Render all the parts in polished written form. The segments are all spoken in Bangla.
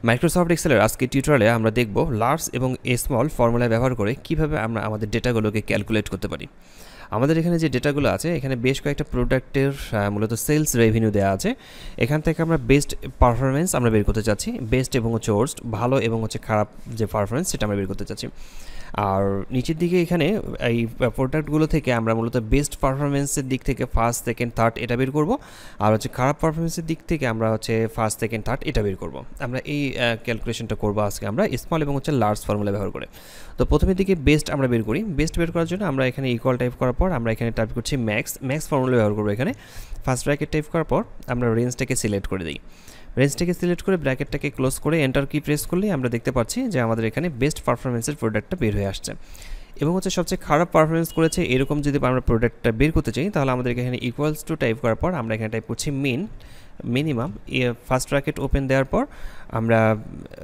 মাইক্রোসফট এক্সেলের আজকের টিউটোরিয়ালে আমরা দেখব লার্জ এবং স্মল ফর্মুলা ব্যবহার করে কিভাবে আমরা আমাদের ডেটাগুলোকে ক্যালকুলেট করতে পারি। আমাদের এখানে যে ডেটাগুলো আছে এখানে বেশ কয়েকটা প্রোডাক্টের মূলত সেলস রেভিনিউ দেওয়া আছে। এখান থেকে আমরা বেস্ট পারফরমেন্স আমরা বের করতে চাচ্ছি, বেস্ট এবং ওয়ার্স্ট, ভালো এবং খারাপ যে পারফরমেন্স সেটা আমরা বের করতে চাচ্ছি। আর নিচের দিকে এখানে এই প্রোডাক্টগুলো থেকে আমরা মূলত বেস্ট পারফরমেন্সের দিক থেকে ফার্স্ট সেকেন্ড থার্ড এটা বের করব, আর খারাপ পারফরমেন্সের দিক থেকে আমরা ফার্স্ট সেকেন্ড থার্ড এটা বের করব। আমরা এই ক্যালকুলেশনটা করব আজকে আমরা স্মল এবং লার্জ ফর্মুলা ব্যবহার করে। তো প্রথমের দিকে বেস্ট আমরা বের করি। বেস্ট বের করার জন্য আমরা এখানে ইকুয়াল টাইপ করার পর আমরা এখানে টাইপ করছি ম্যাক্স ফর্মুলা ব্যবহার করবো। এখানে ফার্স্ট ব্র্যাকেট টাইপ করার পর আমরা রেঞ্জটাকে সিলেক্ট করে দিই। রেঞ্জটাকে সিলেক্ট করে ব্র্যাকেটটাকে ক্লোজ করে এন্টার কি প্রেস করলেই আমরা দেখতে পাচ্ছি যে আমাদের এখানে বেস্ট পারফরমেন্সের প্রোডাক্টটা বের হয়ে আসছে। এবং সবচেয়ে খারাপ পারফরমেন্স করেছে এরকম যদি আমরা প্রোডাক্টটা বের করতে চাই তাহলে আমাদের এখানে ইকুয়ালস টু টাইপ করার পর আমরা এখানে টাইপ করছি মিনিমাম ফার্স্ট ব্র্যাকেট ওপেন দেওয়ার পর আমরা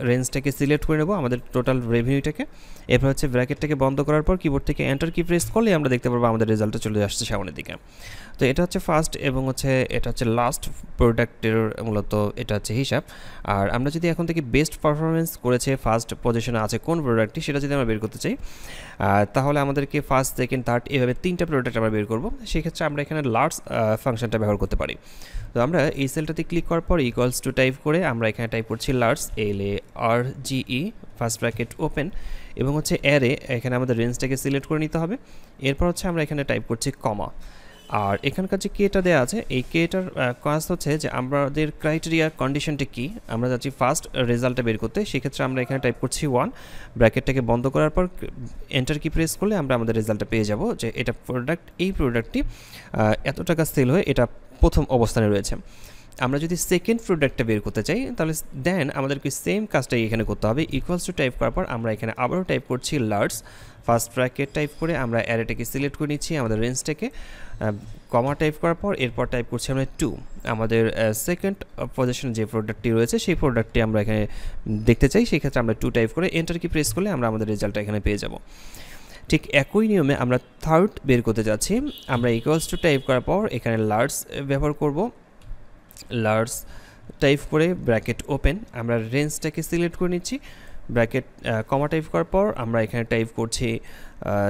রেঞ্জটাকে সিলেক্ট করে নেব আমাদের টোটাল রেভিনিউটাকে। এরপর ব্র্যাকেটটাকে বন্ধ করার পর কিবোর্ড থেকে এন্টার কি প্রেস করলে আমরা দেখতে পারবো আমাদের রেজাল্টটা চলে আসছে সামনের দিকে। তো এটা ফার্স্ট এবং এটা লাস্ট প্রোডাক্টের মূলত এটা হিসাব। আর আমরা যদি এখন থেকে বেস্ট পারফরমেন্স করেছে ফার্স্ট পজিশনে আছে কোন প্রোডাক্টটি সেটা যদি আমরা বের করতে চাই তাহলে আমাদেরকে ফার্স্ট সেকেন্ড থার্ড এভাবে তিনটা প্রোডাক্ট আমরা বের করব। সেক্ষেত্রে আমরা এখানে লার্জ ফাংশনটা ব্যবহার করতে পারি। তো আমরা এই সেলটাতে ক্লিক করার পর ইকুয়ালস টু টাইপ করে আমরা এখানে টাইপ করছি large LARGE first bracket open এবং অ্যারে এখানে আমাদের রেঞ্জটাকে সিলেক্ট করে নিতে হবে। এরপর আমরা এখানে টাইপ করছি কমা। আর এখানকার যে কেটা দেওয়া আছে এই কেটার কাজ যে আমাদের ক্রাইটেরিয়া কন্ডিশনটা কি আমরা যাচ্ছি ফার্স্ট রেজাল্টটা বের করতে। সেক্ষেত্রে আমরা এখানে টাইপ করছি 1, ব্র্যাকেটটাকে বন্ধ করার পর এন্টার কি প্রেস করলে আমরা আমাদের রেজাল্টটা পেয়ে যাব যে এটা এই প্রোডাক্টটি এত টাকা সেল হয়ে এটা প্রথম অবস্থানে রয়েছে। আমরা যদি সেকেন্ড প্রোডাক্টটা বের করতে চাই তাহলে দেন আমাদেরকে সেম কাজটাই এখানে করতে হবে। ইকুয়ালস টু টাইপ করার পর আমরা এখানে আবারও টাইপ করছি লার্জ ফার্স্ট ব্র্যাকেট টাইপ করে আমরা অ্যারেটাকে সিলেক্ট করে নিচ্ছি আমাদের রেঞ্জটাকে, কমা টাইপ করার পর এরপর টাইপ করছি আমরা 2, আমাদের সেকেন্ড পজিশন যে প্রোডাক্টটি রয়েছে সেই প্রোডাক্টটি আমরা এখানে দেখতে চাই। সেক্ষেত্রে আমরা 2 টাইপ করে এন্টার কি প্রেস করলে আমরা আমাদের রেজাল্টটা এখানে পেয়ে যাব। ঠিক একই নিয়মে আমরা থার্ড বের করতে যাচ্ছি। আমরা ইকুয়ালস টু টাইপ করার পর এখানে লার্জ ব্যবহার করব। লার্জ টাইপ করে ব্র্যাকেট ওপেন আমরা রেঞ্জটাকে সিলেক্ট করে নিচ্ছি, ব্র্যাকেট কমা টাইপ করার পর আমরা এখানে টাইপ করছি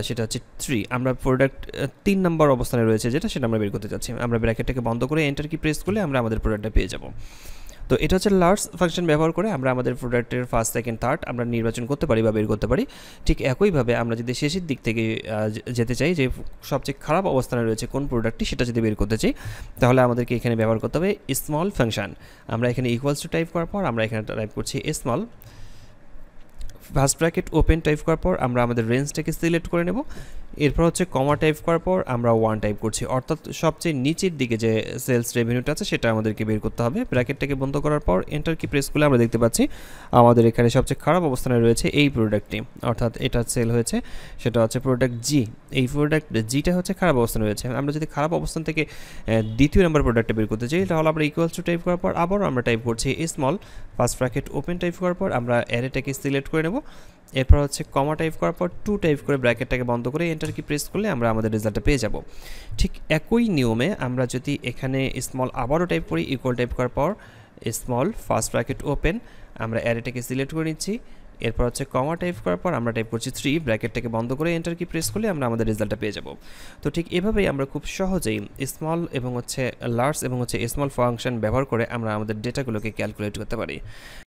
সেটা 3, আমরা প্রোডাক্ট 3 নম্বর অবস্থানে রয়েছে সেটা আমরা বের করতে চাচ্ছি। আমরা ব্র্যাকেটটাকে বন্ধ করে এন্টার কি প্রেস করলে আমরা আমাদের প্রোডাক্টটা পেয়ে যাব। তো এটা লার্জ ফাংশন ব্যবহার করে আমরা আমাদের প্রোডাক্টের ফার্স্ট সেকেন্ড থার্ড আমরা নির্বাচন করতে পারি বা বের করতে পারি। ঠিক একইভাবে আমরা যদি শেষের দিক থেকে যেতে চাই যে সবচেয়ে খারাপ অবস্থানে রয়েছে কোন প্রোডাক্টটি সেটা যদি বের করতে চাই তাহলে আমাদেরকে এখানে ব্যবহার করতে হবে স্মল ফাংশন। আমরা এখানে ইকুয়ালস টু টাইপ করার পর আমরা এখানে টাইপ করছি small first bracket open type করার পর আমরা আমাদের রেঞ্জটাকে সিলেক্ট করে নেব। এরপর কমা টাইপ করার পর আমরা 1 টাইপ করছি, অর্থাৎ সবচেয়ে নিচের দিকে যে সেলস রেভিনিউটা আছে সেটা আমাদেরকে বের করতে হবে। ব্র্যাকেটটাকে বন্ধ করার পর এন্টার কি প্রেস করলে আমরা দেখতে পাচ্ছি আমাদের এখানে সবচেয়ে খারাপ অবস্থানে রয়েছে এই প্রোডাক্টটি, অর্থাৎ এটা সেল হয়েছে সেটা প্রোডাক্ট জি। এই প্রোডাক্ট জিটা খারাপ অবস্থানে রয়েছে। আমরা যদি খারাপ অবস্থান থেকে দ্বিতীয় নম্বর প্রোডাক্টটা বের করতে চাই তাহলে আমরা ইকুয়ালস টু টাইপ করার পর আবারও আমরা টাইপ করছি small first bracket open type করার পর আমরা অ্যারেটাকে সিলেক্ট করে নেব। এরপর কমা টাইপ করার পর 2 টাইপ করে ব্র্যাকেটটাকে বন্ধ করে এন্টার কি প্রেস করলে আমরা আমাদের রেজাল্টটা পেয়ে যাব। ঠিক একই নিয়মে আমরা যদি এখানে স্মল আবারও টাইপ করি ইকুয়াল টাইপ করার পর স্মল ফার্স্ট ব্র্যাকেট ওপেন আমরা অ্যারেটাকে সিলেক্ট করে নিচ্ছি। এরপর কমা টাইপ করার পর আমরা টাইপ করছি 3, ব্র্যাকেটটাকে বন্ধ করে এন্টার কি প্রেস করলে আমরা আমাদের রেজাল্টটা পেয়ে যাব। তো ঠিক এভাবেই আমরা খুব সহজেই স্মল এবং লার্জ এবং স্মল ফাংশন ব্যবহার করে আমরা আমাদের ডেটাগুলোকে ক্যালকুলেট করতে পারি।